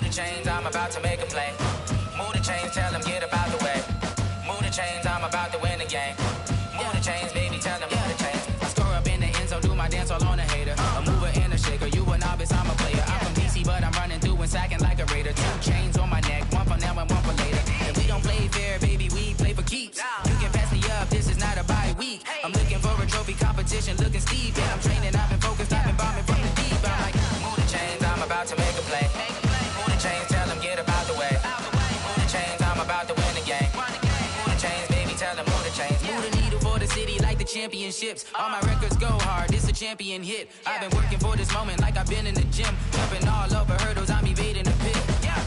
the chains, I'm about to make a play. Move the chains, tell them get up out the way. Move the chains, I'm about to win the game. Move the chains, baby, tell them move the chains. I score up in the end zone, do my dance all on a hater. A mover and a shaker, you a novice, I'm a player. I'm from DC, but I'm running through and sacking like a raider. 2 chains on my neck, one for now and one for later. And we don't play fair, baby, we play for keeps. You can pass me up, this is not a bye week. I'm looking for a trophy competition, looking steep. And I'm training, I've been focused, I've been bombing from the deep. I'm like, move the chains, I'm about to make a play. Move the chains, tell them get up out the way. Move the chains, I'm about to win the game. Move the chains, baby, tell them move the chains. Move the needle for the city like the championships. All my records go hard, this a champion hit. I've been working for this moment like I've been in the gym. Jumping all over hurdles, I'm evading the pit.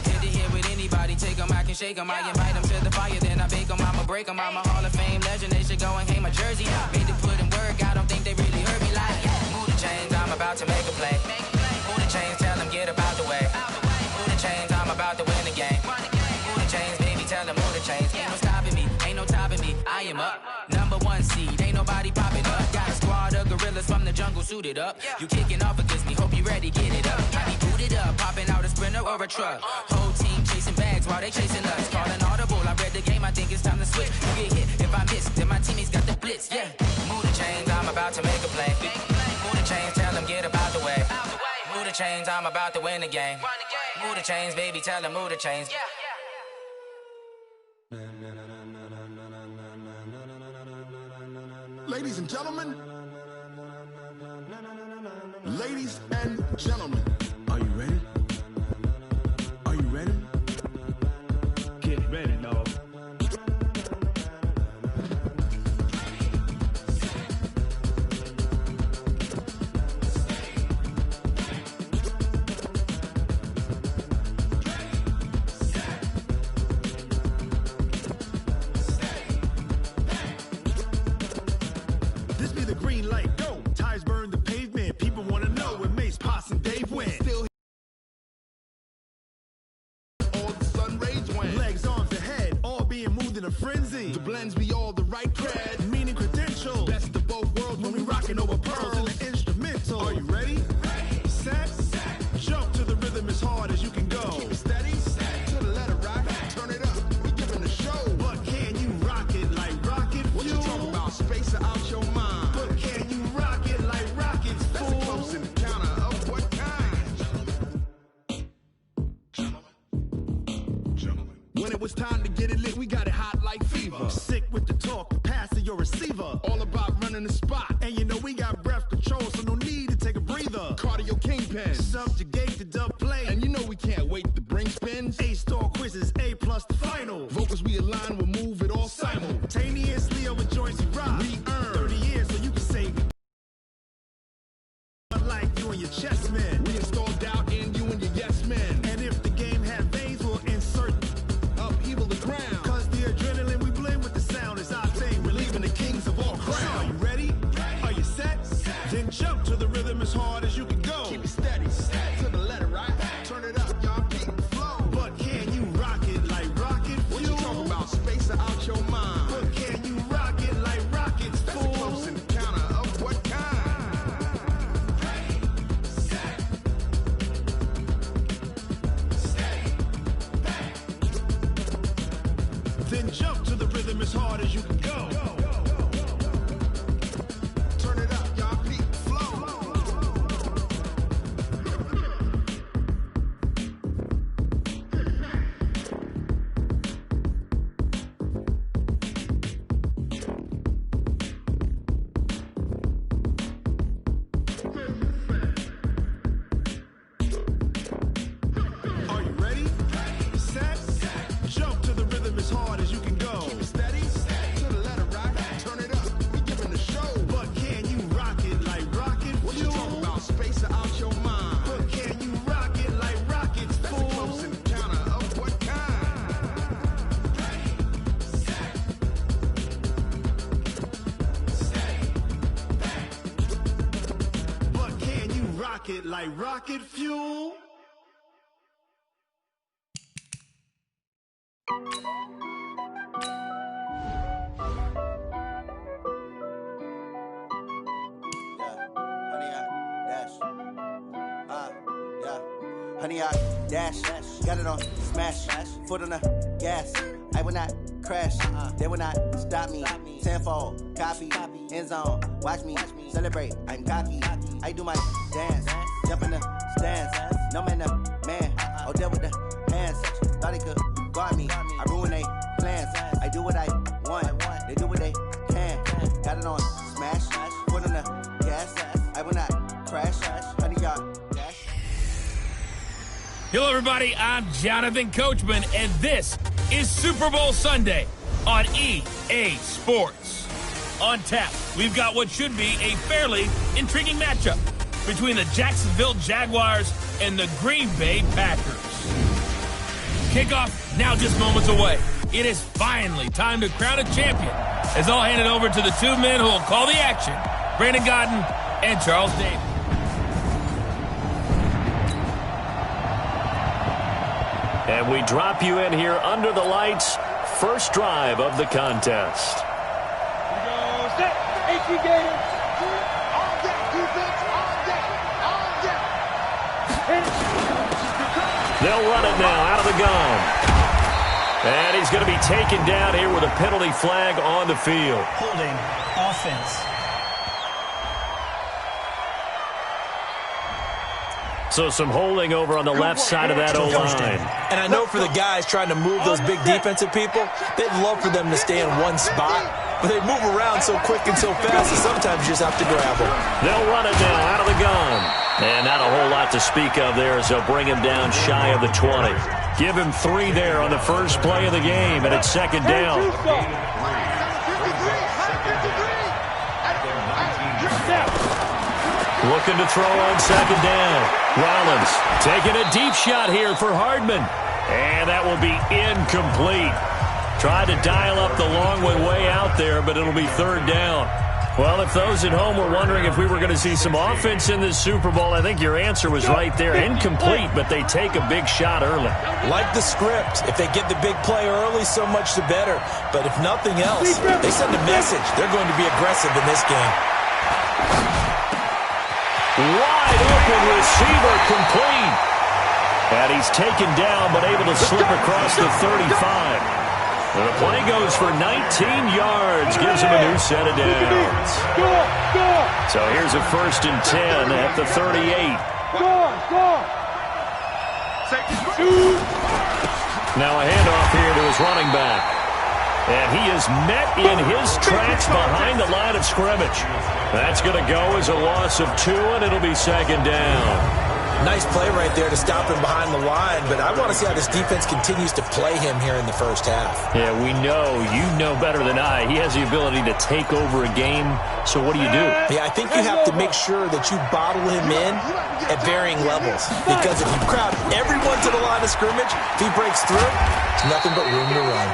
Hit to hit with anybody, take them, I can shake them. I invite them to the fire, then I bake them. I'ma break them, I'm a Hall of Fame legend. They should go and hang my jersey. Made to put in work, I don't think they really heard me like. Move the chains, I'm about to make a play. Move the chains, tell them get up out the way. Move the chains, I'm about to win the game. Move the chains, baby, tell them move the chains. Ain't no stopping me, ain't no topping me. I am up, #1 seed, ain't nobody popping up. Got a squad of gorillas from the jungle suited up. You kicking off against me, hope you ready, get it up. I be booted up, popping out a Sprinter or a truck. Whole team chasing bags while they chasing us. Calling audible, I read the game, I think it's time to switch. You get hit if I miss, then my teammates got the blitz, yeah. Move the chains, I'm about to make a play. Move the chains, tell them get up out the way. Move the chains, I'm about to win the game. Move the chains, baby, tell them move the chains. Ladies and gentlemen, ladies and gentlemen, are you ready? Are you ready? Get ready, dog. This be the green light, go. Tires burn the pavement. People want to know where Mace, Poss, and Dave went. Still all the sun rays went. Legs, arms, and head, all being moved in a frenzy. The blends be all the right cred, meaning credentials. Best of both worlds when we rocking over pearls in the instrumental. Are you ready? Set, jump to the rhythm as hard as you can go. Keep it steady, to the letter right. Turn it up, we giving the show. But can you rock it like rocket fuel? What you talking about? Space out your mind. But can you rock it like rockets, fool? That's a close encounter of what kind? Gentlemen. When it was time to get it lit, we got it hot like fever. Sick with the talk, the pass to your receiver. All about running the spot. And you know we got breath control, so no need to take a breather. Cardio kingpin, subjugate the dub play. And you know we can't wait to bring spins. A-star quizzes, A+ the final. Vocals we align, we'll move it all simultaneously over joints we rock. We earn 30 years, so you can say like you and your chess men. We installed doubt in you and your yes men. And if the game had veins, we'll insert upheaval the ground. Cause the adrenaline we blend with the sound is our thing. We're leaving the kings of all crowns. So are you ready? Are you set? Then jump to the rhythm as hard as you can go. Keep it steady, to the letter right. Turn it up, y'all keep the flow. But can you rock it like rocket fuel? What you talking about? Space out your mind. But can you rock it like rockets, fool? That's a close encounter of what kind? Then jump to the rhythm as hard as you can go. Turn it up, y'all keep the flow. Are you ready? Set, jump to the rhythm as hard as you can go. Keep it steady, to the letter right. Turn it up, we giving the show. But can you rock it like rocket fuel? What you talking about? Space out your mind. But can you rock it like rockets, fool? That's a close encounter of what kind? But can you rock it like rocket fuel? honey, I dash. Got it on smash. Foot on the gas. I will not crash. They will not stop me. Tenfold, copy, end zone. Watch me celebrate. I'm cocky. I do my dance. Jump in the stands. No man, man. Oh, deal with the hands. Thought he could guard me. I ruin they plans. I do what I want. They do what they can. Got it on smash. Foot on the gas. I will not crash. Honey, y'all dash. Hello, everybody. I'm Jonathan Coachman, and this is Super Bowl Sunday on EA Sports. On tap, we've got what should be a fairly intriguing matchup between the Jacksonville Jaguars and the Green Bay Packers. Kickoff now just moments away. It is finally time to crown a champion, as I'll hand it over to the two men who will call the action, Brandon Godden and Charles Davis. And we drop you in here under the lights. First drive of the contest. Here we go. Set. 18 game. All day. Defense. All day. All day. They'll run it now out of the gun. And he's going to be taken down here with a penalty flag on the field. Holding offense. So some holding over on the left side of that O-line. And I know for the guys trying to move those big defensive people, they'd love for them to stay in one spot. But they move around so quick and so fast that sometimes you just have to grab them. They'll run it now out of the gun. And not a whole lot to speak of there as they'll bring him down shy of the 20. Give him 3 there on the first play of the game, and it's second down. Looking to throw on second down. Rollins taking a deep shot here for Hardman. And that will be incomplete. Tried to dial up the long way out there, but it'll be third down. Well, if those at home were wondering if we were going to see some offense in this Super Bowl, I think your answer was right there. Incomplete, but they take a big shot early. Like the script. If they get the big play early, so much the better. But if nothing else, they send a message. They're going to be aggressive in this game. Wide open receiver complete. And he's taken down but able to slip across the 35. And the play goes for 19 yards. Gives him a new set of downs. So here's a 1st and 10 at the 38. Now a handoff here to his running back. And he is met in his tracks behind the line of scrimmage. That's going to go as a loss of 2, and it'll be second down. Nice play right there to stop him behind the line, but I want to see how this defense continues to play him here in the first half. Yeah, we know. You know better than I. He has the ability to take over a game, so what do you do? Yeah, I think you have to make sure that you bottle him in at varying levels, because if you crowd everyone to the line of scrimmage, if he breaks through, it's nothing but room to run.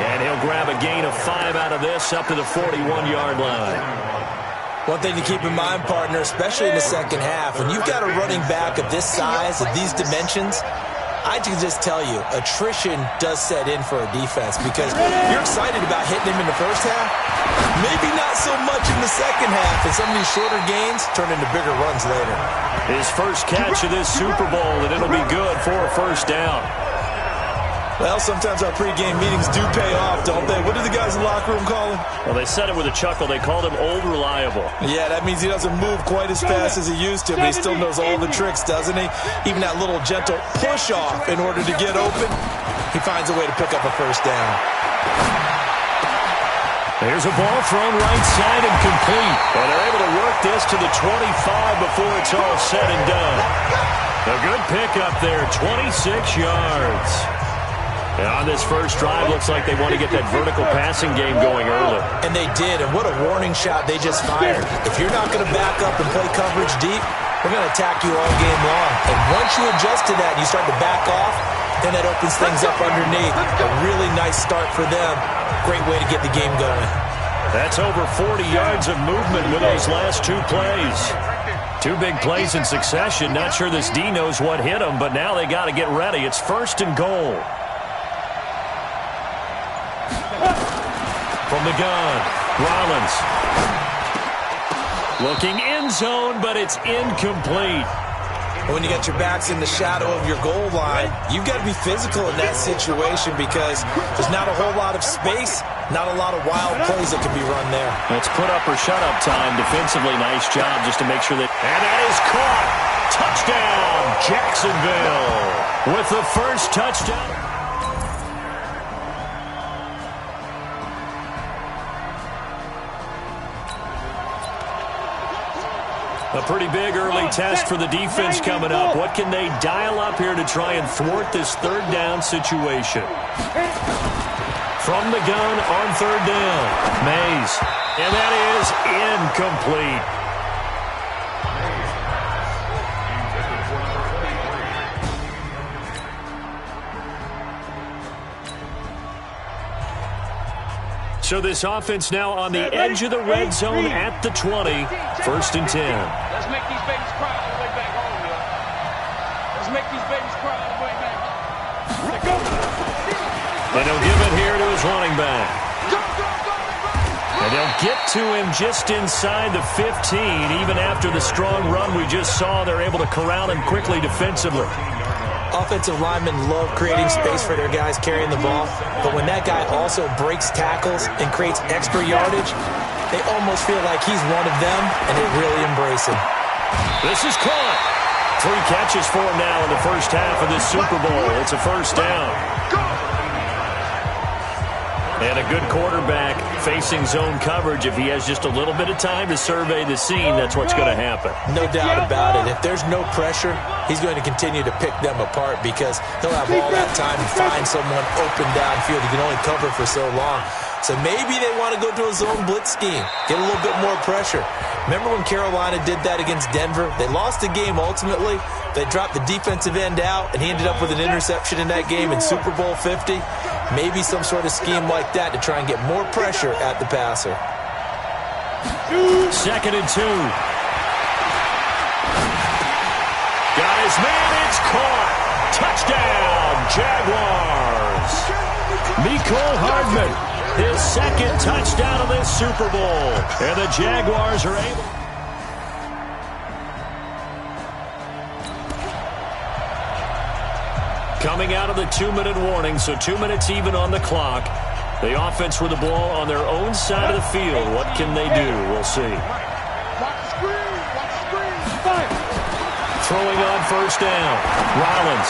And he'll grab a gain of 5 out of this up to the 41-yard line. One thing to keep in mind, partner, especially in the second half, when you've got a running back of this size, of these dimensions, I can just tell you, attrition does set in for a defense because you're excited about hitting him in the first half, maybe not so much in the second half, and some of these shorter gains turn into bigger runs later. His first catch of this Super Bowl, and it'll be good for a first down. Well, sometimes our pregame meetings do pay off, don't they? What do the guys in the locker room call him? Well, they said it with a chuckle. They called him Old Reliable. Yeah, that means he doesn't move quite as fast as he used to, but he still knows all the tricks, doesn't he? Even that little gentle push-off in order to get open, he finds a way to pick up a first down. There's a ball thrown right side and complete. And they're able to work this to the 25 before it's all said and done. A good pickup there, 26 yards. And on this first drive, looks like they want to get that vertical passing game going early. And they did, and what a warning shot they just fired. If you're not going to back up and play coverage deep, we're going to attack you all game long. And once you adjust to that and you start to back off, then that opens things up underneath. A really nice start for them. Great way to get the game going. That's over 40 yards of movement with those last 2 plays. 2 big plays in succession. Not sure this D knows what hit them, but now they got to get ready. It's 1st and goal. From the gun, Rollins. Looking end zone, but it's incomplete. And when you got your backs in the shadow of your goal line, you've got to be physical in that situation because there's not a whole lot of space, not a lot of wild plays that can be run there. It's put up or shut up time defensively. Nice job just to make sure that... And that is caught. Touchdown, Jacksonville with the first touchdown. A pretty big early test for the defense coming up. What can they dial up here to try and thwart this third down situation? From the gun on third down, Mays. And that is incomplete. So this offense now on the edge of the red zone at the 20. First and 10. Let's make these babies cry all the way back home, yo. Let's make these babies cry all the way back home. Let's go. And he'll give it here to his running back. And they'll get to him just inside the 15. Even after the strong run we just saw, they're able to corral him quickly defensively. Offensive linemen love creating space for their guys carrying the ball, but when that guy also breaks tackles and creates extra yardage, they almost feel like he's one of them, and they really embrace him. This is caught. 3 catches for him now in the first half of this Super Bowl. It's a first down. And a good quarterback facing zone coverage. If he has just a little bit of time to survey the scene, that's what's going to happen. No doubt about it. If there's no pressure, he's going to continue to pick them apart because he'll have all that time to find someone open downfield. He can only cover for so long. So maybe they want to go to a zone blitz scheme, get a little bit more pressure. Remember when Carolina did that against Denver? They lost the game ultimately. They dropped the defensive end out, and he ended up with an interception in that game in Super Bowl 50. Maybe some sort of scheme like that to try and get more pressure at the passer. Second and 2. Got his man, it's caught. Touchdown, Jaguars. Mecole Hardman, his second touchdown of this Super Bowl. And the Jaguars are able... Coming out of the 2-minute warning, so 2 minutes even on the clock. The offense with the ball on their own side of the field. What can they do? We'll see. Throwing on first down. Rollins.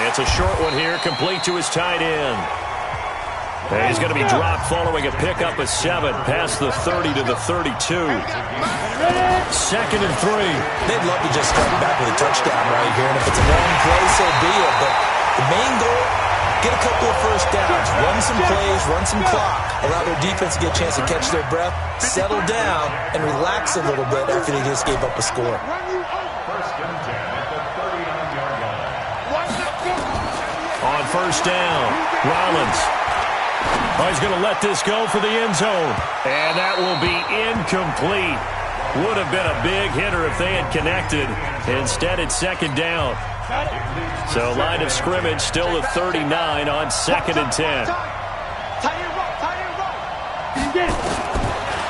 It's a short one here, complete to his tight end. And he's going to be dropped following a pickup of 7 past the 30 to the 32. Second and 3. They'd love to just strike back with a touchdown right here, and if it's a long play, so be it. But the main goal, get a couple of first downs, run some plays, run some clock, allow their defense to get a chance to catch their breath, settle down, and relax a little bit after they just gave up a score. On first down, Rollins. Oh, he's going to let this go for the end zone. And that will be incomplete. Would have been a big hitter if they had connected. Instead, it's second down. So line of scrimmage still at 39 on second and 10.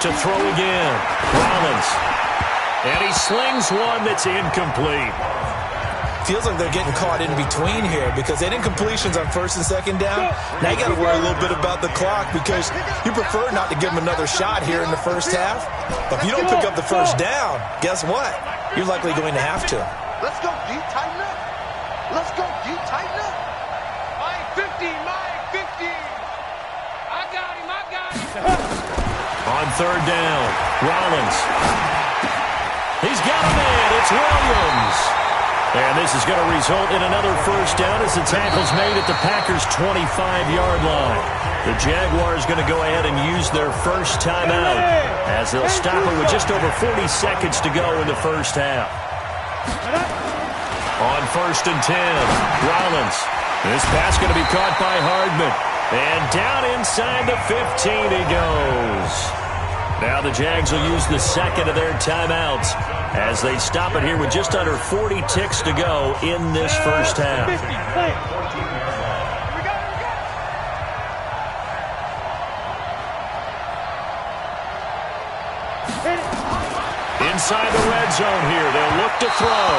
To throw again, Rollins. And he slings one that's incomplete. Feels like they're getting caught in between here because they didn't completions on first and second down. Now you got to worry a little bit about the clock because you prefer not to give them another shot here in the first half. But if you don't pick up the first down, guess what? You're likely going to have to. Let's go, D. Tighten up. Let's go, D. Tighten up. Mike 50, Mike 50. I got him. On third down, Rollins. He's got a man. It's Williams. And this is going to result in another first down as the tackle's made at the Packers' 25-yard line. The Jaguars going to go ahead and use their first timeout as they'll stop it with just over 40 seconds to go in the first half. On first and 10, Rollins. This pass going to be caught by Hardman. And down inside the 15 he goes. Now the Jags will use the second of their timeouts as they stop it here with just under 40 ticks to go in this first half. inside the red zone here. They'll look to throw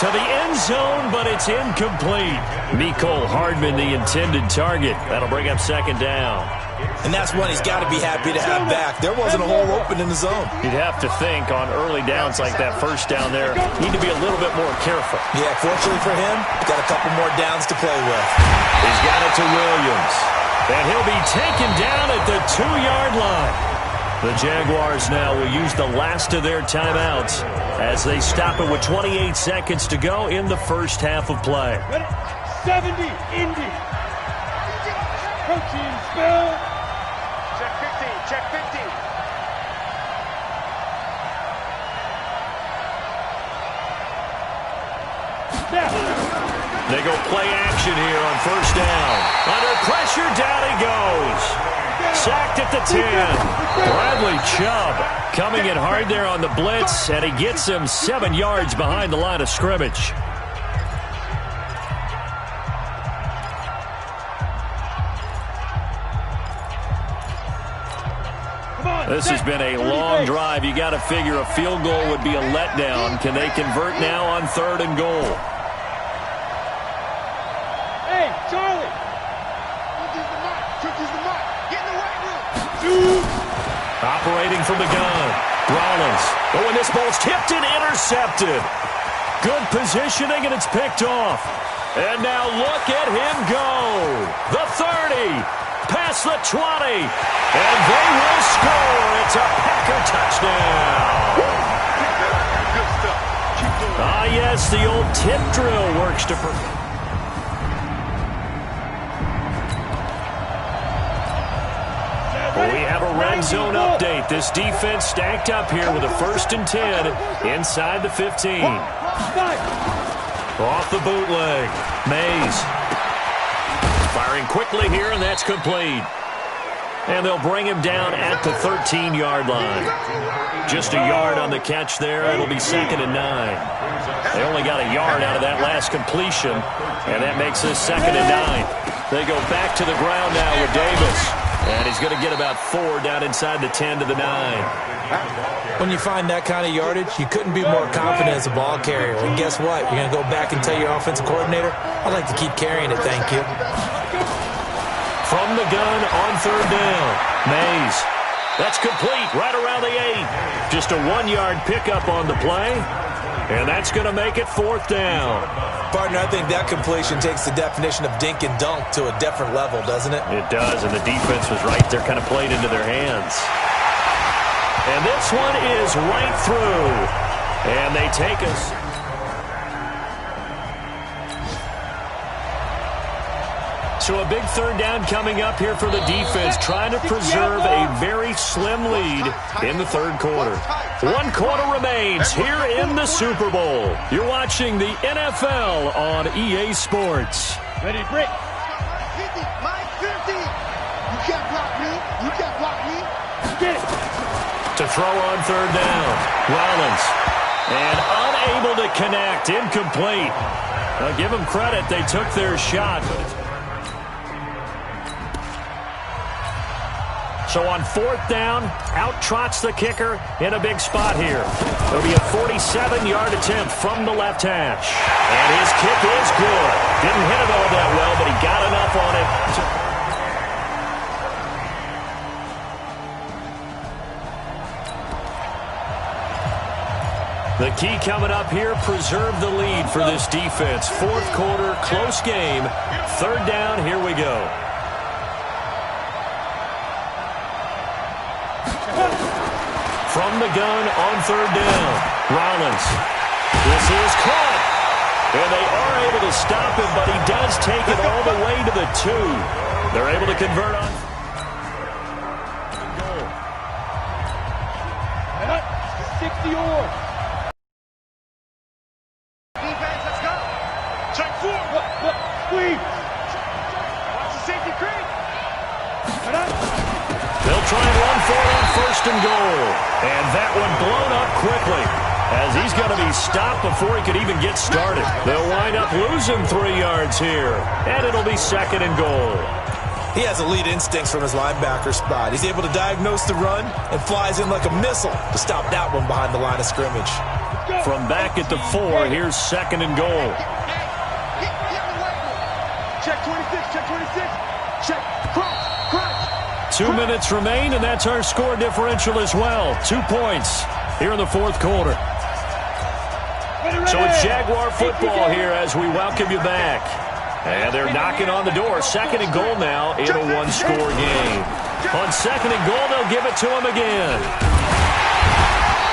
to the end zone, but it's incomplete. Mecole Hardman, the intended target. That'll bring up second down. And that's one he's got to be happy to have back. There wasn't a hole open in the zone. You'd have to think on early downs like that first down there, need to be a little bit more careful. Yeah, fortunately for him, got a couple more downs to play with. He's got it to Williams. And he'll be taken down at the 2-yard line. The Jaguars now will use the last of their timeouts as they stop it with 28 seconds to go in the first half of play. 70, Indy. Coaching spell. Check 15, check 15. They go play action here on first down. Under pressure, down he goes. Sacked at the 10. Bradley Chubb coming in hard there on the blitz, and he gets him 7 yards behind the line of scrimmage. This has been a long drive. You got to figure a field goal would be a letdown. Can they convert now on 3rd and goal? Hey, Charlie. Operating from the gun. Rollins. Oh, and this ball's tipped and intercepted. Good positioning, and it's picked off. And now look at him go. The 30. Past the 20. And they will score. It's a Packer touchdown. Ah, yes, the old tip drill works to perfection. We have a red zone update. This defense stacked up here with a 1st and 10 inside the 15. Off the bootleg. Mays. Firing quickly here, and that's complete. And they'll bring him down at the 13-yard line. Just a yard on the catch there. It'll be 2nd and 9. They only got a yard out of that last completion, and that makes this 2nd and 9. They go back to the ground now with Davis. And he's going to get about 4 down inside the 10 to the 9. When you find that kind of yardage, you couldn't be more confident as a ball carrier. And guess what? You're going to go back and tell your offensive coordinator, I'd like to keep carrying it, thank you. From the gun on 3rd down. Mays. That's complete right around the 8. Just a 1-yard pickup on the play. And that's going to make it 4th down. Partner, I think that completion takes the definition of dink and dunk to a different level, doesn't it? It does, and the defense was right there, kind of played into their hands. And this one is right through. And they take us. So a big 3rd down coming up here for the defense, trying to preserve a very slim lead in the 3rd quarter. 1 quarter remains here in the Super Bowl. You're watching the NFL on EA Sports. Ready, break. My 50. You can't block me. You can't block me. Get it. To throw on 3rd down. Rollins. And unable to connect. Incomplete. Now give them credit. They took their shot. So on 4th down, out trots the kicker in a big spot here. It'll be a 47-yard attempt from the left hash. And his kick is good. Didn't hit it all that well, but he got enough on it. The key coming up here, preserve the lead for this defense. 4th quarter, close game. 3rd down, here we go. From the gun on 3rd down. Rollins. This is caught. And they are able to stop him, but he does take it all the way to the 2. They're able to convert on. Goal. 60 or. Defense, let's go. Check 4. Squeeze. Watch the safety creep. They'll try and run for it on 1st and goal. And that one blown up quickly as he's going to be stopped before he could even get started. They'll wind up losing 3 yards here. And it'll be 2nd and goal. He has elite instincts from his linebacker spot. He's able to diagnose the run and flies in like a missile to stop that one behind the line of scrimmage. From back at the 4, here's 2nd and goal. Check 26, check 26. Check, cross. 2 minutes remain, and that's our score differential as well. 2 points here in the 4th quarter. So it's Jaguar football here as we welcome you back. And they're knocking on the door. 2nd and goal now in a 1-score game. On 2nd and goal, they'll give it to him again.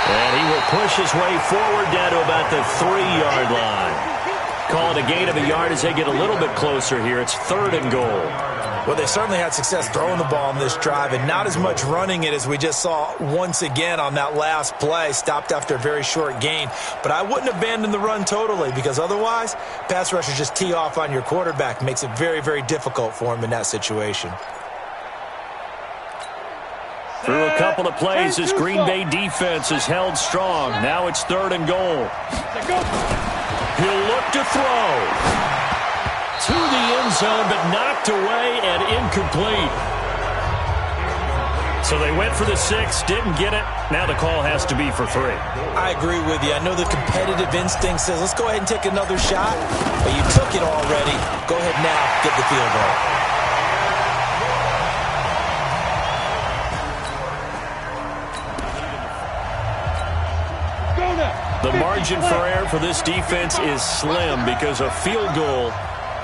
And he will push his way forward down to about the 3-yard line. Call it a gain of a yard as they get a little bit closer here. It's 3rd and goal. Well, they certainly had success throwing the ball on this drive and not as much running it as we just saw once again on that last play. Stopped after a very short gain. But I wouldn't abandon the run totally because otherwise, pass rushers just tee off on your quarterback. Makes it very, very difficult for him in that situation. Through a couple of plays, this Green Bay defense is held strong. Now it's 3rd and goal. He'll look to throw. To the end zone, but knocked away and incomplete. So they went for the 6, didn't get it. Now the call has to be for 3. I agree with you. I know the competitive instinct says, let's go ahead and take another shot. But you took it already. Go ahead now, get the field goal. The margin for error for this defense is slim because a field goal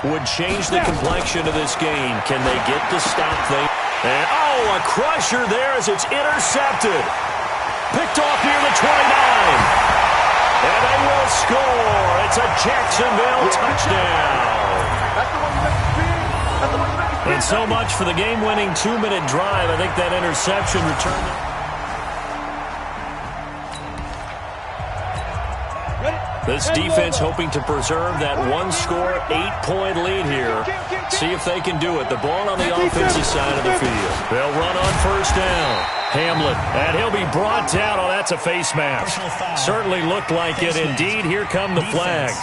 would change the complexion of this game. Can they get to stop things? And, a crusher there as it's intercepted. Picked off near the 29. And they will score. It's a Jacksonville touchdown. And so much for the game-winning 2-minute drive. I think that interception returned. This defense hoping to preserve that 1-score, 8-point lead here. See if they can do it. The ball on the offensive side of the field. They'll run on 1st down. Hamlet, and he'll be brought down. Oh, that's a face mask. Certainly looked like it. Indeed, here come the flags.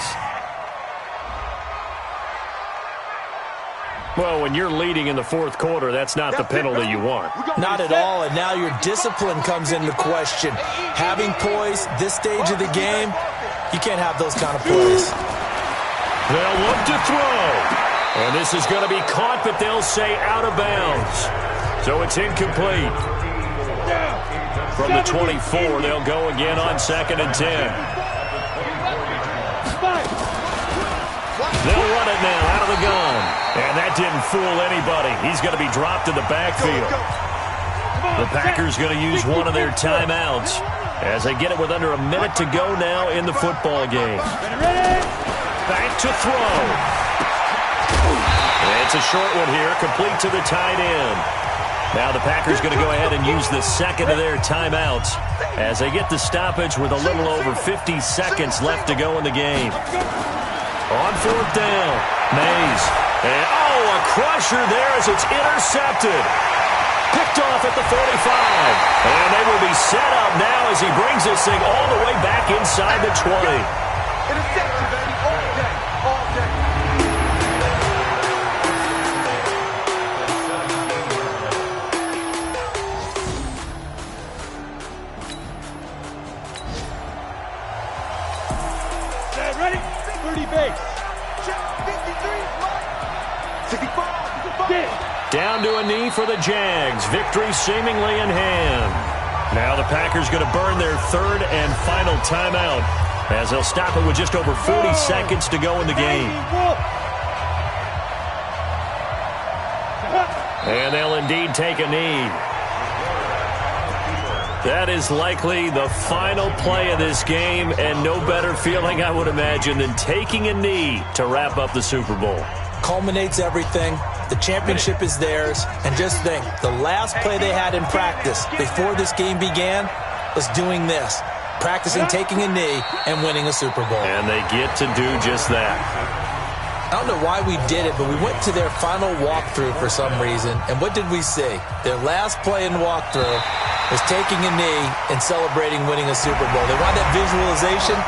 Well, when you're leading in the 4th quarter, that's not the penalty you want. Not at all, and now your discipline comes into question. Having poise this stage of the game, you can't have those kind of plays. They'll look to throw. And this is going to be caught, but they'll say out of bounds. So it's incomplete. From the 24, they'll go again on 2nd and 10. They'll run it now out of the gun. And that didn't fool anybody. He's going to be dropped in the backfield. The Packers going to use one of their timeouts as they get it with under a minute to go now in the football game. Back to throw. And it's a short one here, complete to the tight end. Now the Packers going to go ahead and use the 2nd of their timeouts as they get the stoppage with a little over 50 seconds left to go in the game. On 4th down, Mays. And, a crusher there as it's intercepted. Picked off at the 45. And they will be set up now as he brings this thing all the way back inside the 20. Interception, baby, all day, all day. Ready? 30 base. Check 53, Mike. 65. Down to a knee for the Jags. Victory seemingly in hand. Now the Packers going to burn their 3rd and final timeout as they'll stop it with just over 40 seconds to go in the game. And they'll indeed take a knee. That is likely the final play of this game, and no better feeling, I would imagine, than taking a knee to wrap up the Super Bowl. Culminates everything. The championship is theirs. And just think, the last play they had in practice before this game began was doing this. Practicing taking a knee and winning a Super Bowl. And they get to do just that. I don't know why we did it, but we went to their final walkthrough for some reason. And what did we see? Their last play in walkthrough was taking a knee and celebrating winning a Super Bowl. They want that visualization.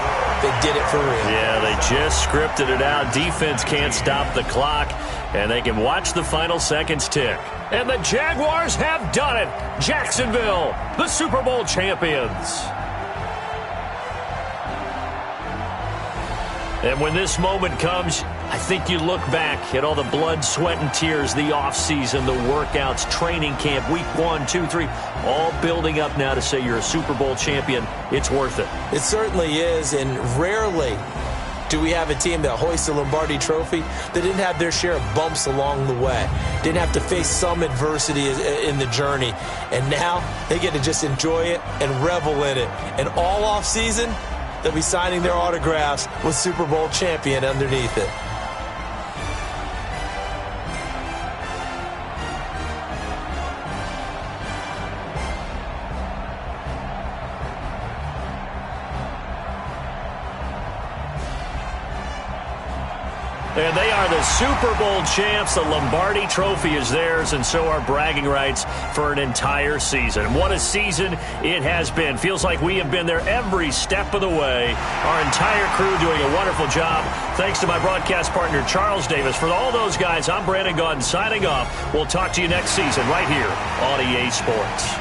They did it for real. Yeah, they just scripted it out. Defense can't stop the clock, and they can watch the final seconds tick. And the Jaguars have done it. Jacksonville, the Super Bowl champions. And when this moment comes, I think you look back at all the blood, sweat, and tears, the offseason, the workouts, training camp, week 1, 2, 3, all building up now to say you're a Super Bowl champion. It's worth it. It certainly is, and rarely do we have a team that hoists the Lombardi Trophy that didn't have their share of bumps along the way, didn't have to face some adversity in the journey, and now they get to just enjoy it and revel in it. And all offseason, they'll be signing their autographs with Super Bowl champion underneath it. And they are the Super Bowl champs. The Lombardi Trophy is theirs, and so are bragging rights for an entire season. What a season it has been. Feels like we have been there every step of the way. Our entire crew doing a wonderful job. Thanks to my broadcast partner, Charles Davis. For all those guys, I'm Brandon Gaudin signing off. We'll talk to you next season right here on EA Sports.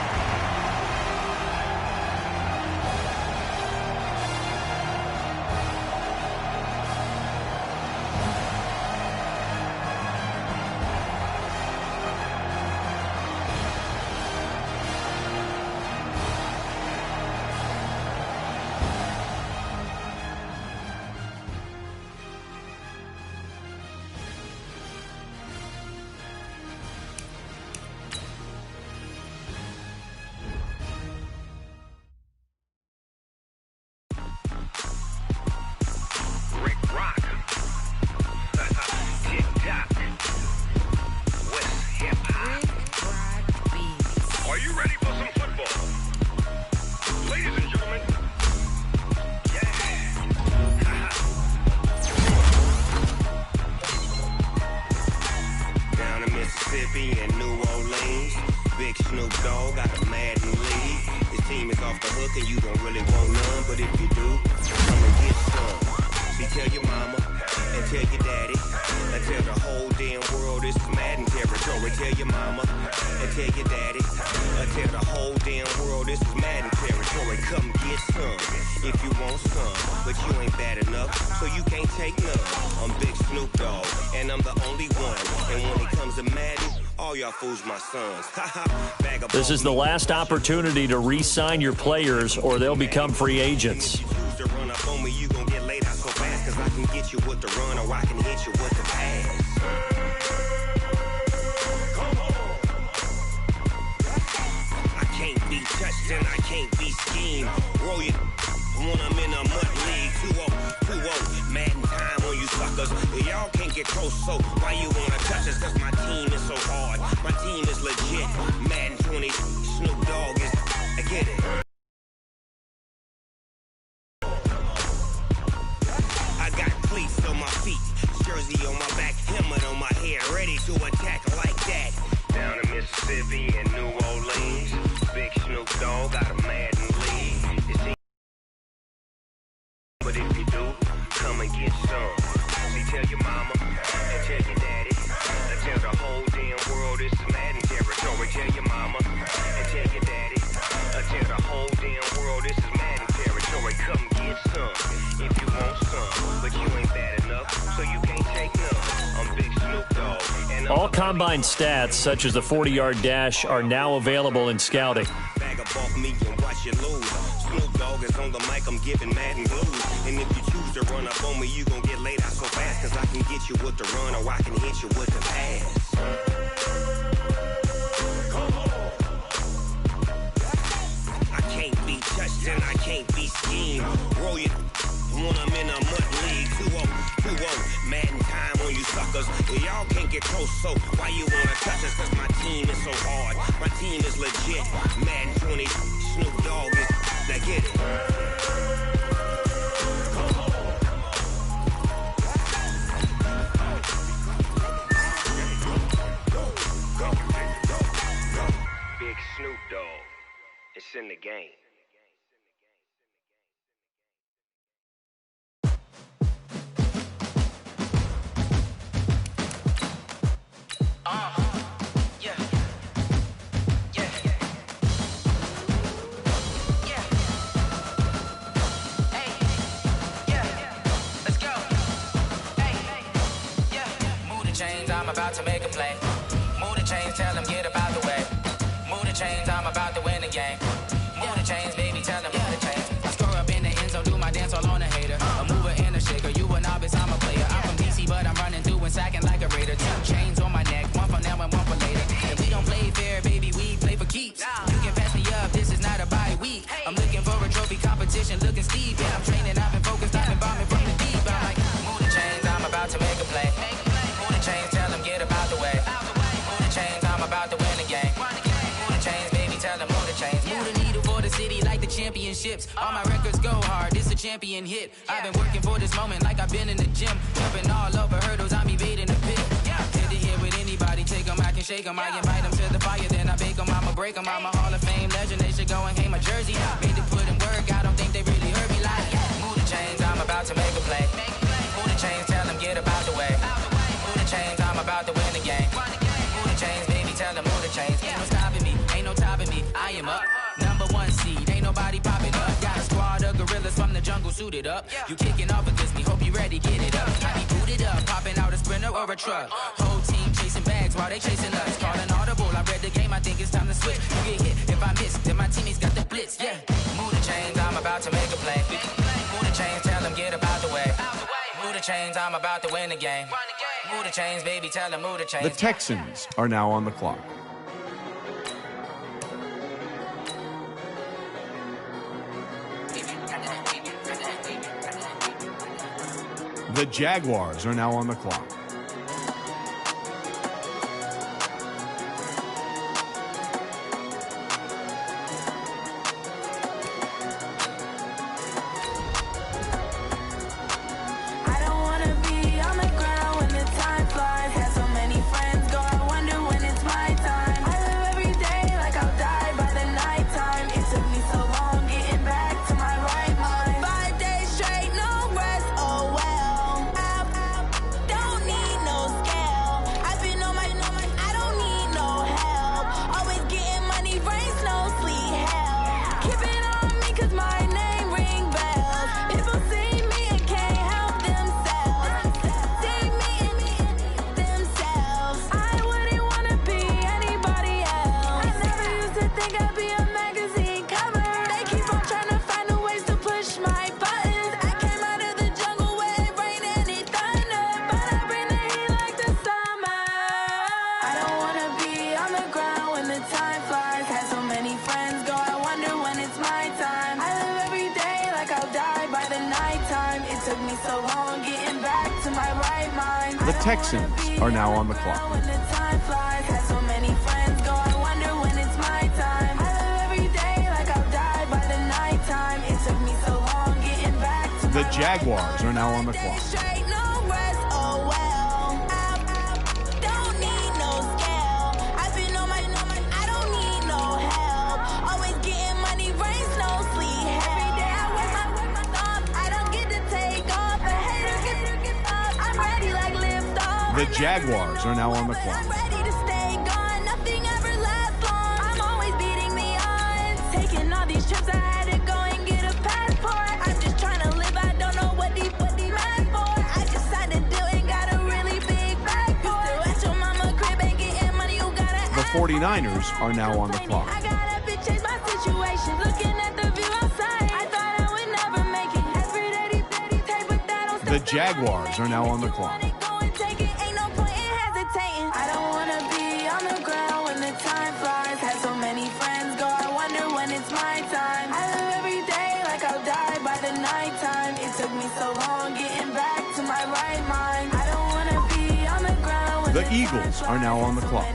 This is the last opportunity to re-sign your players or they'll become free agents. Y'all can't get close, so why you wanna touch us? Cause my team is so hard. My team is legit. Madden 20, Snoop Dogg is, I get it. I got cleats on my feet, jersey on my back, helmet on my head, ready to attack like that. Down in Mississippi and New Orleans, big Snoop Dogg got a Madden lead. But if you do, come and get some. Tell your mama and tell your daddy and tell the whole damn world this is Madden territory. Tell your mama and tell your daddy and tell the whole damn world this is Madden territory. Come get some if you want some, but you ain't bad enough, so you can't take none. I'm Big Snoop Dogg. And all combine stats, such as the 40-yard dash, are now available in scouting. Bag up off me and watch you lose. Snoop Dogg is on the mic, I'm giving Madden blues. And if you choose to run up on me, you gon' get laid out so fast. Cause I can get you with the run or I can hit you with the pass. Come on. I can't be touched and I can't be schemed. Roll you when I'm in a mud league. 2-0, 2-0, Madden time on you suckers. Y'all can't get close, so why you wanna touch us? Cause my team is so hard. My team is legit. Madden 20, Snoop Dogg is, now get it. Snoop Dogg, it's in the game. I'm about to make a play. Move the chains, tell them get about the way. Move the chains, I'm about to win the game. Move the chains, baby, tell them move the chains. I score up in the end zone, do my dance all on a hater. A mover and a shaker, you a novice, I'm a player. I'm from DC, but I'm running through and sacking like a raider. 2 chains on my neck, one for now and one for later. And we don't play fair, baby, we play for keeps. You can pass me up, this is not a bye week. I'm looking for a trophy competition, looking steep. Yeah, I'm training, I've been focused, I've been bombing from the deep. I'm like, move the chains, I'm about to make a play. Move the chains, tell them get about the way. Move the chains, I'm about to win the game. Move the chains, baby, tell them move the chains. Move the needle for the city like the championships. All my records go hard, this a champion hit. I've been working for this moment like I've been in the gym. Jumping all over hurdles, I'm evading the pit. Head to head with anybody, take them, I can shake them. I invite them to the fire, then I bake them, I'ma break them. I'm a Hall of Fame legend, they should go and hang my jersey. Made to put in work, I don't think they really heard me like. Move the chains, I'm about to make a play. Move the chains, tell them get about the way. Move the chains, I'm about to win the game. Move the chains, baby, tell them move the chains. Ain't no stopping me, ain't no topping me, I am up. #1 seed, ain't nobody popping up. Got a squad of gorillas from the jungle suited up. You kicking off against me, hope you ready, get it up. I be booted up, popping out a Sprinter or a truck. Whole team chasing bags while they chasing us. Calling audible, I read the game, I think it's time to switch. You get hit, if I miss, then my teammates got the blitz, yeah. Move the chains, I'm about to make a play. Move the chains, tell them get about the way. Move the chains, I'm about to win the game. Move the chains, baby, tell them move the chains. The Texans are now on the clock. The Jaguars are now on the clock. The Texans are now on the clock. The Jaguars are now on the clock. The Jaguars are now on the clock. The 49ers are now on the clock. The Jaguars are now on the clock. The Eagles are now on the clock.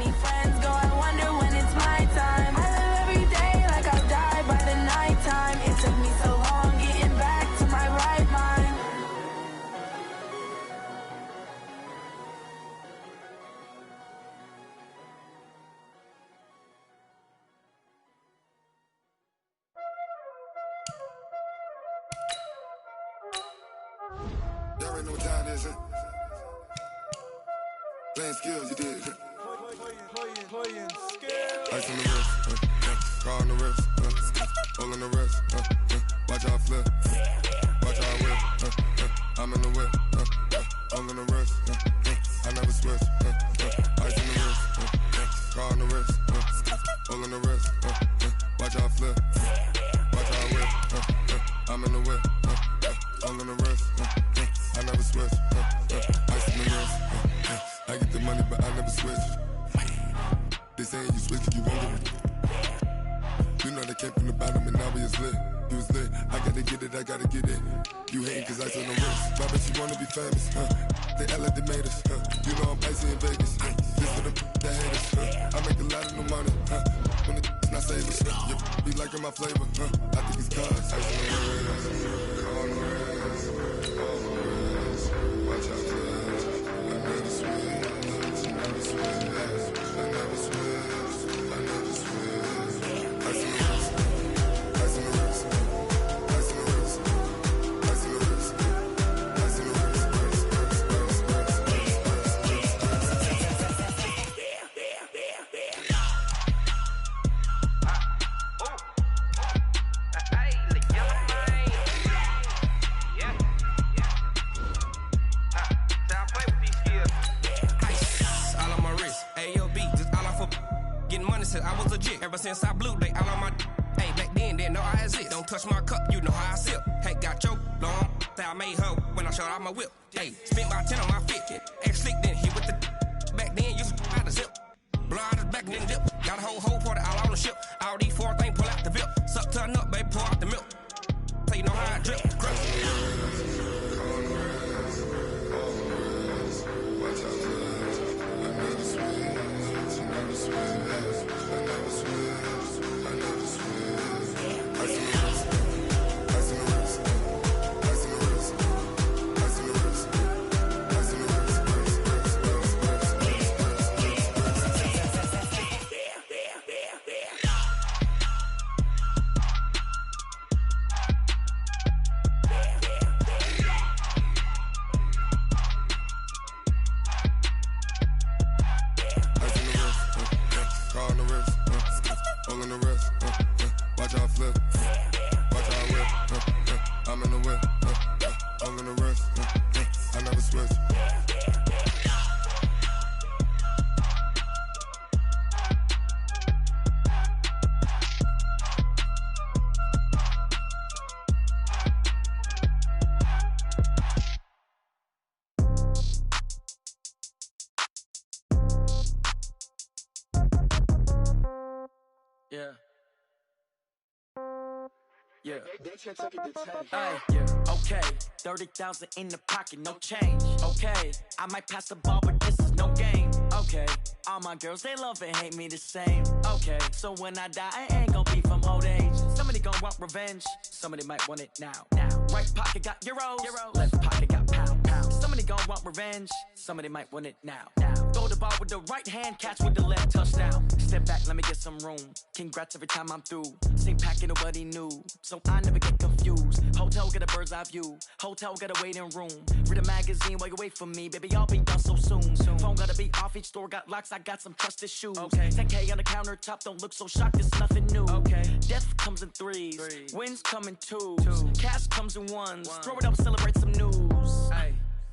There ain't no time, is it? Playing skills, you did. Playing skills. Ice on the wrist, car on the wrist, hole on the wrist, watch out flip, watch out whip, I'm in the whip, hole on the wrist, I I never switch. Ice in the wrist, car on the wrist, all on the wrist. Watch how I flip, watch how I whip. I'm in the whip, all on the wrist. I never switch. Ice in the wrist. I get the money, but I never switch. They saying you switch, you won't. You know they came from the bottom and now we is lit. You was lit, I gotta get it, I gotta get it. You hating cause ice on the wrist. I bet you wanna be famous, They act like they made us, You know I'm icy in Vegas, This for the that hate us, I make a lot of new money, When it's not savers, You be liking my flavor, I think it's cause ice on the wrist, on the wrist, on the wrist. Watch out for this, I never switch, I never switch, I never switch, I never switch. Ice on the wrist, ice on the wrist, ice on the wrist, ice on the wrist, ice on the wrist, Getting money since I was legit. Ever since I blew, they all on my hey, back then, didn't know I exist. Don't touch my cup, you know how I sip. Hey, got your long, say I made her when I showed out my whip. Hey, spent my 10 on my fit. Ex slick, then hit with the back then, used to out the zip. Blow out his back and then dip. Got a whole party all on the ship. All these 4 things, pull out the VIP. Suck, turn up, baby, pour out the milk. So you know how I drip. Grip. Yeah. Yeah. Hey, yeah. Okay. 30,000 in the pocket, no change. Okay. I might pass the ball, but this is no game. Okay. All my girls, they love and hate me the same. Okay. So when I die, I ain't gon' be from old age. Somebody gon' want revenge. Somebody might want it now. Right pocket got euros. Left pocket got pound. Somebody gon' want revenge. Somebody might want it now. Throw the ball with the right hand, catch with the left, touchdown. Step back, let me get some room. Congrats every time I'm through. Same packet, nobody knew, so I never get confused. Hotel get a bird's eye view. Hotel got a waiting room. Read a magazine while you wait for me, baby. I'll be done so soon. Phone gotta be off. Each store got locks. I got some trusted shoes. 10K on the countertop. Don't look so shocked. It's nothing new. Death comes in threes. Wins come in twos. Cash comes in ones. Throw it up, celebrate some news.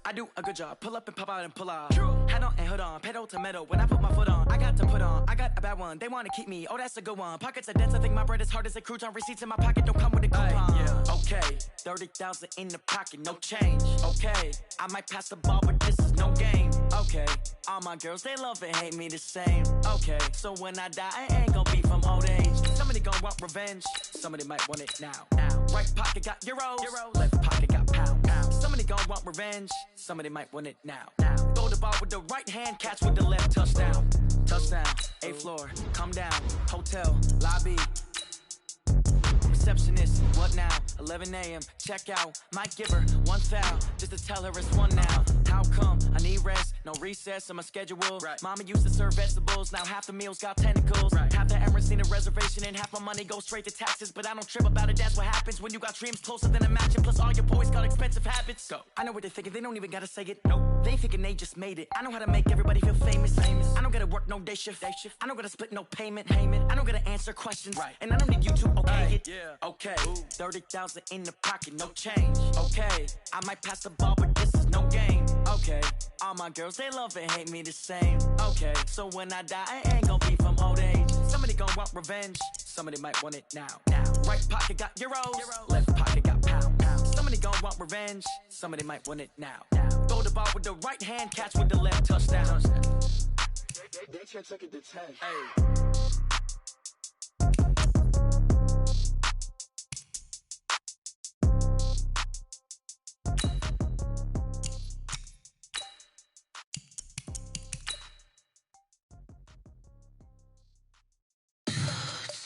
I do a good job. Pull up and pop out and pull out. Head on and hood on. Pedal to metal. When I put my foot on, I got to put on. I got a bad one. They want to keep me. Oh, that's a good one. Pockets are dense. I think my bread is hard as a crouton. Receipts in my pocket don't come with a coupon. Yeah. Okay. 30,000 in the pocket. No change. Okay. I might pass the ball, but this is no game. Okay. All my girls, they love and hate me the same. Okay. So when I die, I ain't gonna be from old age. Somebody gon' want revenge. Somebody might want it now. Right pocket got euros. Left pocket got pound. Somebody gon' want revenge. Somebody might want it now. Throw the ball with the right hand, catch with the left, touchdown. Touchdown, 8th floor, come down, hotel, lobby. Receptionist, what now? 11 a.m., check out. Might give her one foul, just to tell her it's one now. How come? I need rest, no recess on my schedule. Mama used to serve vegetables, now half the meals got tentacles. Half the Emirates need a reservation and half my money goes straight to taxes. But I don't trip about it, that's what happens when you got dreams closer than a mansion. Plus all your boys got expensive habits. Go. I know what they're thinking, they don't even gotta say it. Nope. They thinking they just made it. I know how to make everybody feel famous. I don't gotta work no day shift. I don't gotta split no payment. I don't gotta answer questions. And I don't need you to okay it. Okay, 30,000 in the pocket, no change. Okay, I might pass the ball, but this is no game. Okay, all my girls, they love and hate me the same. Okay, so when I die, I ain't gonna be from old age. Somebody gonna want revenge, somebody might want it now. Right pocket got euros, left pocket got pounds. Somebody gonna want revenge, somebody might want it now. Throw the ball with the right hand, catch with the left, touchdown. They can't take it to 10. Hey.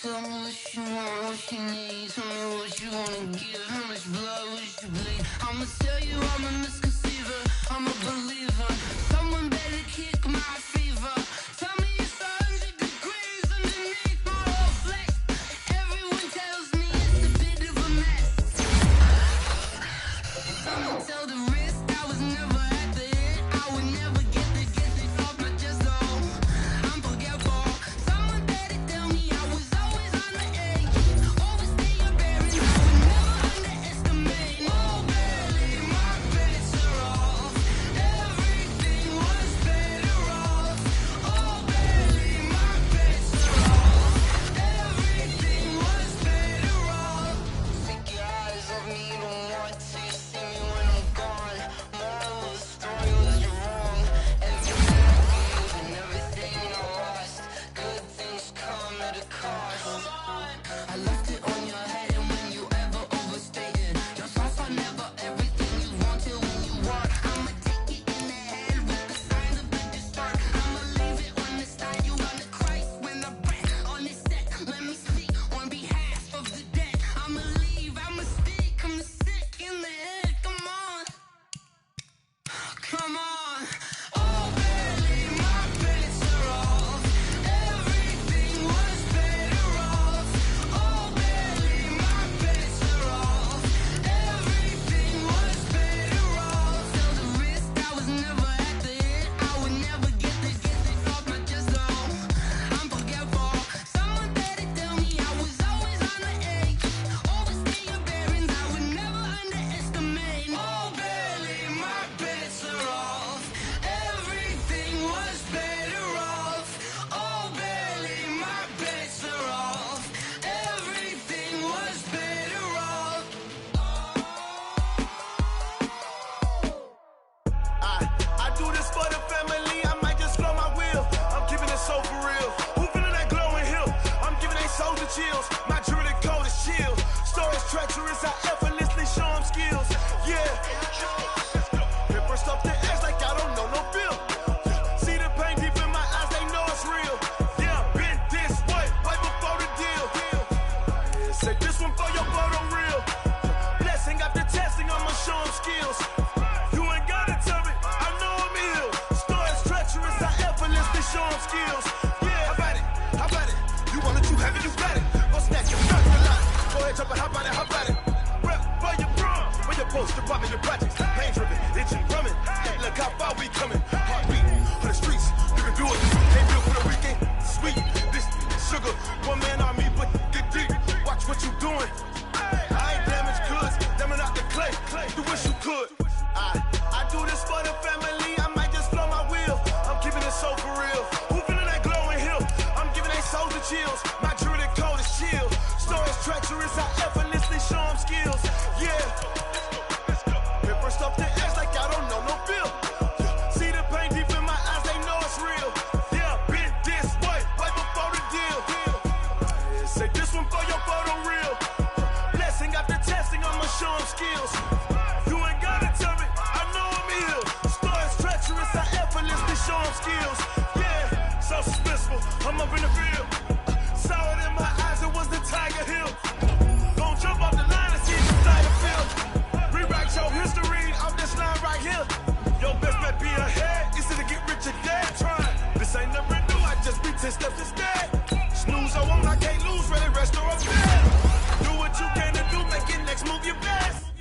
Tell me what you want, what you need. Tell me what you wanna give. How much blood would you bleed? I'ma tell you I'm a misconceiver. I'm a believer. Someone better kick my fever. Tell me it's 100 degrees underneath my whole flesh. Everyone tells me it's a bit of a mess. Someone tell the risk I was never at the end. I would never get this off my chest. Oh, I'm forgetful. Someone better tell me I was always on the edge. Always stay your bearings. I would never underestimate. Oh, barely my bets are off. Everything was better off. Oh, barely my bets are off. Everything was better off. Take your eyes off me, don't want to see me when I'm gone. Moral of the story was you're wrong. Everything I gave and everything I lost. Good things come at a cost. I left it on your head, and when you ever overstay it, your thoughts are never everything you wanted when you walk. I'ma take it in the head with the signs of a distort. I'ma leave it on the side. You on the Christ when the breath on the set. Let me speak on behalf of the dead. I'ma leave, I'ma speak. I'm sick in the head. Come on, come on. Oh, barely my bets are off. Everything was better off. Oh, barely my bets are off. Everything was better off. Tell the risk I was never at the end. I would never get this off my chest. Oh, I'm forgetful. Someone better tell me I was always on the edge. Always stay your bearings. I would never underestimate. Oh, barely my bets are off. Everything was better off. Oh, barely my bets are off. Everything was better off. I do this for the family, I might just blow my wheel. I'm keeping it so for real. Who feeling that glowing hill? I'm giving they soldier chills. My jewelry code is chill. Stories treacherous, I effortlessly show them skills. Yeah. Paper stuff the edge like I don't know no bill. See the pain deep in my eyes, they know it's real. Yeah, been this way, right before the deal. Say this one for your photo real. Blessing after testing, I'ma show them skills. You ain't gotta tell me, I know I'm ill. Stories treacherous, I effortlessly show them skills. Yeah, how about it? How about it? You want it, you have it, you got it. Go snatch your stuff a lot. Go ahead, jump it, how about it? How about it? Rep for your prom, for your post, your popping, your projects. Pain driven, engine drumming. Look how far we coming. Heartbeat for the streets, you can do it. Can't do it for the weekend. Sweet, this sugar, one man army, but get deep. Watch what you doing. I ain't damaged goods, damn it out the clay. You wish you could. I do this for the family, I might just blow my wheel. I'm keeping it so for real. Who feeling that glowing hill? I'm giving they soldier chills. My jewelry code is chill. Stories treacherous, I effortlessly show them skills. Yeah. Paper stuff the edge like I don't know no bill. See the pain deep in my eyes, they know it's real. Yeah, been this way, right before the deal. Say this one for your photo real. Blessing after testing, I'ma show them skills. You ain't gotta tell me, I know I'm ill. Stories treacherous, I effortlessly show them skills. Yeah, so suspenseful, I'm up in the field. Saw it in my eyes, it was the Tiger Hill. Gon' jump off the line and see the side of field. Rewrite your history off this line right here. Your best bet be ahead, easy to get rich or dead. Trying, this ain't never new, I just be 10 steps instead. Snooze, I won't, I can't lose, ready, rest or I'm dead. Do what you can to do, make it next move your best.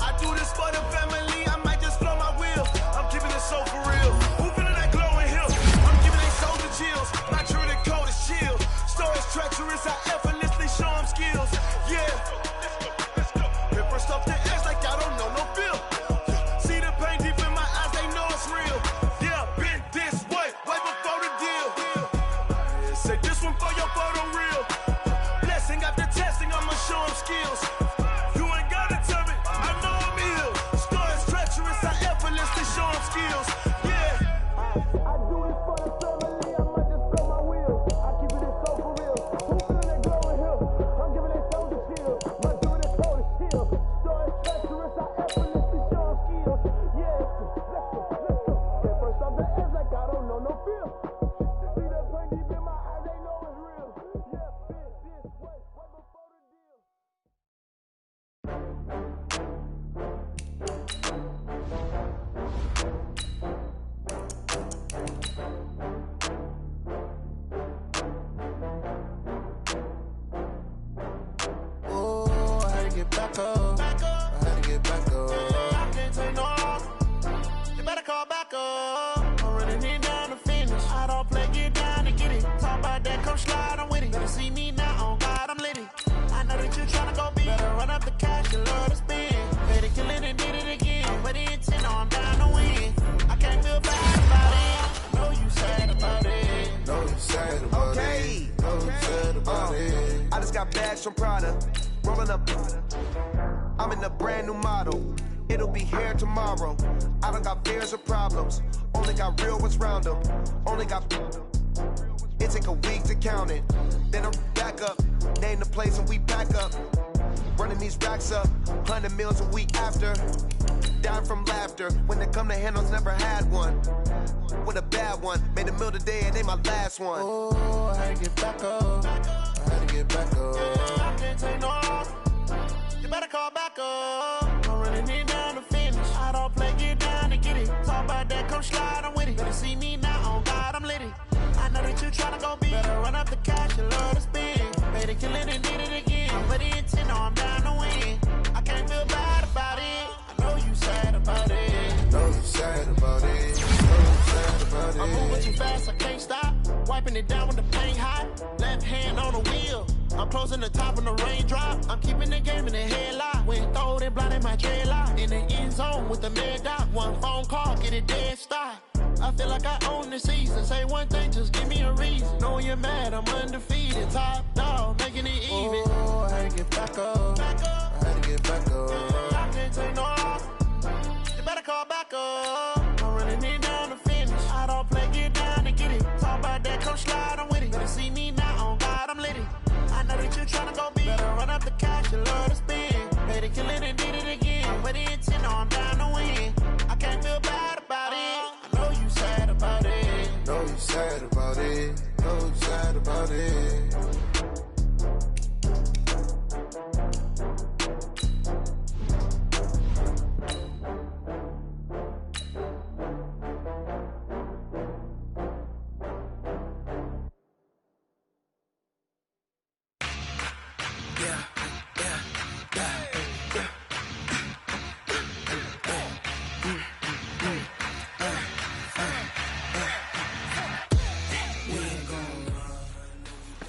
I do this for the family, I might just blow my wheel. I'm keeping it so for real. Who feeling that glowing hill? I'm giving they soldier chills. My jewelry code is chill. Stories treacherous, I effortlessly show them skills. Yeah. Paper stuff the edge like I don't know no bill. See the pain deep in my skills. You ain't gotta tell me, I know I'm ill. Score is treacherous, I effortlessly show him skills. Yeah. I do this for the family, I might just spell my wheel. I keep it so for real. Who feeling that glowing hill? I'm giving it so to chill. My doing it so to chill. Score is treacherous, I effortlessly show him skills. Yeah, let's go. Get first off the edge like I don't know no feel. See that pain deep in my eyes, they know it's real. Yeah, this way, right before the deal. Oh, I had to get back up. I had to get back up. I can't take no loss. You better call back up. I'm running it down to finish. I don't play, get down to get it. Talk about that, come slide, I'm with it. Better see me now, on God, I'm lit it. I know that you tryna go big. Better run up the cash, you love to spend. Better kill it and did it again. But the intent, I'm down to win. I can't feel bad about it. Know you sad about it. Know you sad about it. Know you sad about it. I just got bags from Prada, rolling up. I'm in a brand new model. It'll be here tomorrow. I don't got fears or problems. Only got real ones round them. Only got. It take a week to count it. Then I'm back up. Name the place and we back up. Running these racks up. 100 meals a week after. Dying from laughter. When they come to handles, never had one. With a bad one. Made a meal today and they my last one. Oh, I had to get back up. I had to get back up. I can't take no loss. You better call back up. I'm running it down to finish. I don't play, get down to get it. Talk about that, come slide, I'm with it. Better see me now, on God, I'm lit it. I know that you tryna go big. Better run up the cash, you love to spend. Better kill it and did it again. But the intent, I'm down to win. I can't feel bad about it. I know you sad about it. Know you sad about it. Know you sad about it. I'm moving too fast, I can't stop. Wiping it down with the paint hot. Left hand on the wheel. I'm closing the top when the raindrop. I'm keeping the game in the headlock. When throwed and blinded my dreadlock. In the end zone with the mad dot. One phone call, get it dead stop. I feel like I own the season. Say one thing, just give me a reason. Knowing you're mad, I'm undefeated. Top dog, making it even. Oh, I had to get back up. I had to get back up. I can't take no loss. You better call back up. I'm running it down to finish. I don't play, get down to get it. Talk about that, come slide, I'm with it. Better see me now, on God, I'm lit it. I know that you tryna go big. Better run up the cash, you love to spend. Better kill it and did it again. But the intent, I'm down to win. I can't feel bad about it. I know you sad about it. Know you sad about it. Know you sad about it.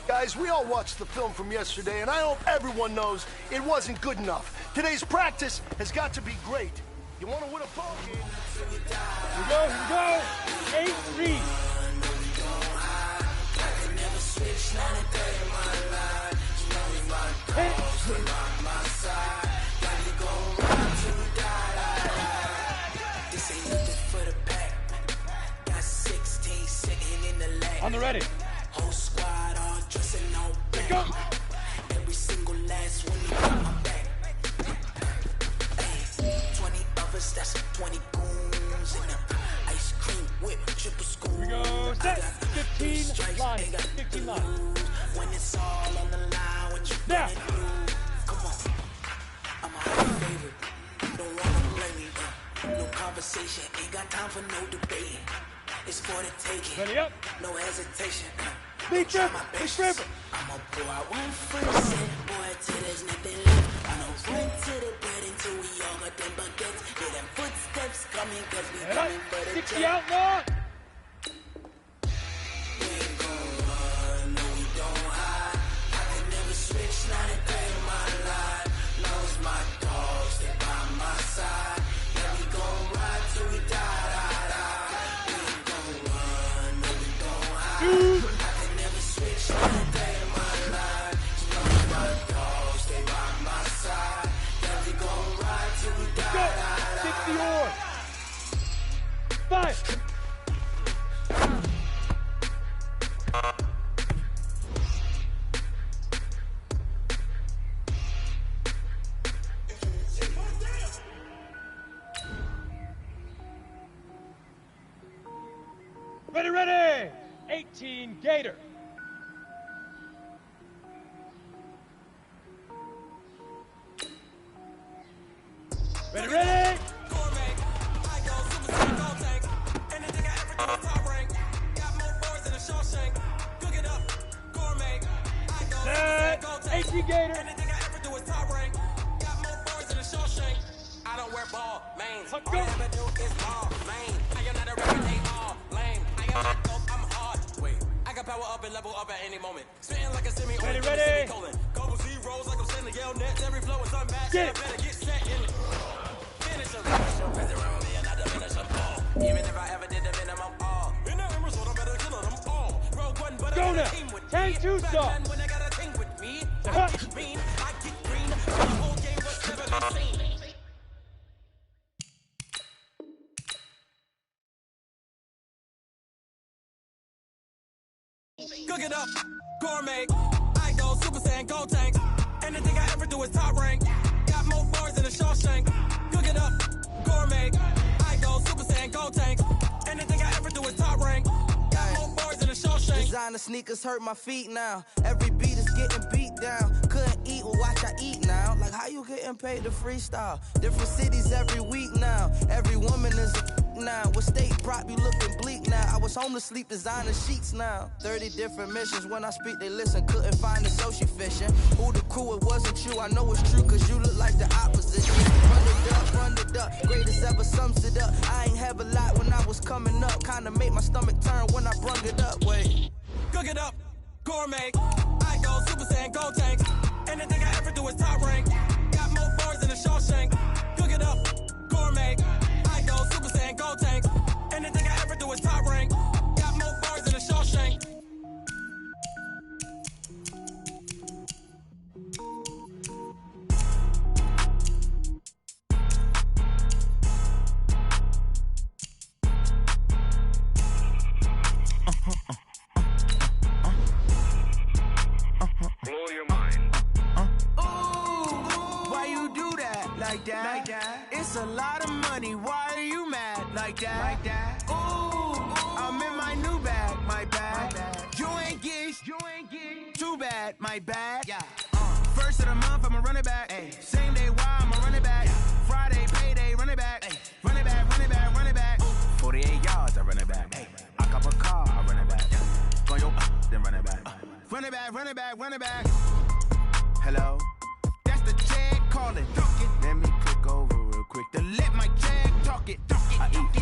Guys, we all watched the film from yesterday, and I hope everyone knows it wasn't good enough. Today's practice has got to be great. You want to win a ball game? Here we go. 8 3. On the ready. Whole squad all dressing all black. Go. Every single last one on my back. Hey, 20 of us, that's 20 goons in the ice cream whip, triple school. Here we go. Set. 15 line. 15 line. When it's all on the line, what you gonna do? Come on, I'm a hot favorite. Don't wanna play me. No conversation, ain't got time for no debate. It's for the taking. Ready up. No hesitation. Big trip. Big trip. I'ma pour out one first and boy till there's nothing left. I know run to the bread until we all got them buckets. Hear them footsteps coming cause we coming for the 60 outlaw. We ain't gon' run, no we don't hide. I can never switch, not a day in my life. Long as my dogs, they by my side. Yeah, we gon' ride till we die. I can never switch, not a day in my life. Long as my dogs, they by my Ready, ready! 18 Gator. Ready, ready! Set. 18 Gator. I don't wear ball, man. All I ever do is ball, man. I am not a rapper, they all lame. I am not dope, I'm hard. Wait, I can power up and level up at any moment. Spitting like a semi or a semicolon. Couple zeros like I'm sending yell nets. Every flow is unmatched. I better get set in. Finish them. Press around me and I diminish them all. Even if I ever did the minimum all. In the result, I better kill them all. Rogue one, but I got a team with me. Batman when I got a team with me. I get mean, I get green. The whole game was never been seen. Cook it up, gourmet. I go Super Saiyan, go tank. Anything I ever do is top rank. Got more bars than a Shawshank. Cook it up, gourmet. I go Super Saiyan, go tank. Anything I ever do is top rank. Got more bars than a Shawshank. Designer sneakers hurt my feet now. Every beat is getting beat down. Couldn't eat, well watch I eat now. Like how you getting paid to freestyle? Different cities every week now. Every woman is a now. With state prop, you looking bleak now. I was home to sleep, designer sheets now. 30 different missions. When I speak, they listen. Couldn't find the social fishing. Who the crew? It wasn't you. I know it's true, cause you look like the opposition. Run it up. Greatest ever sums it up. I ain't have a lot when I was coming up. Kinda made my stomach turn when I brung it up. Wait. Cook it up, gourmet. I go Super Saiyan, go tank. Anything I ever do is top rank. Got more bars than a Shawshank. Cook it up, gourmet. I go Super Saiyan, go tank. Anything I ever do is top rank. Got more bars than a Shawshank. Blow your mind. Why you do that like that? It's a lot of money. Why are you mad like that? Ooh, I'm in my new bag, my bag. You ain't get too bad, my bag. Yeah. First of the month, I'ma run it back. Same day, why I'ma run it back. Friday, payday, run it back. Run it back, run it back, run it back. 48 yards, I run it back. I cop a car, I run it back. Go yo, then run it back. Run it back, run it back, run it back. Hello? That's the check calling. Let me click over real quick to let my check talk it. I eat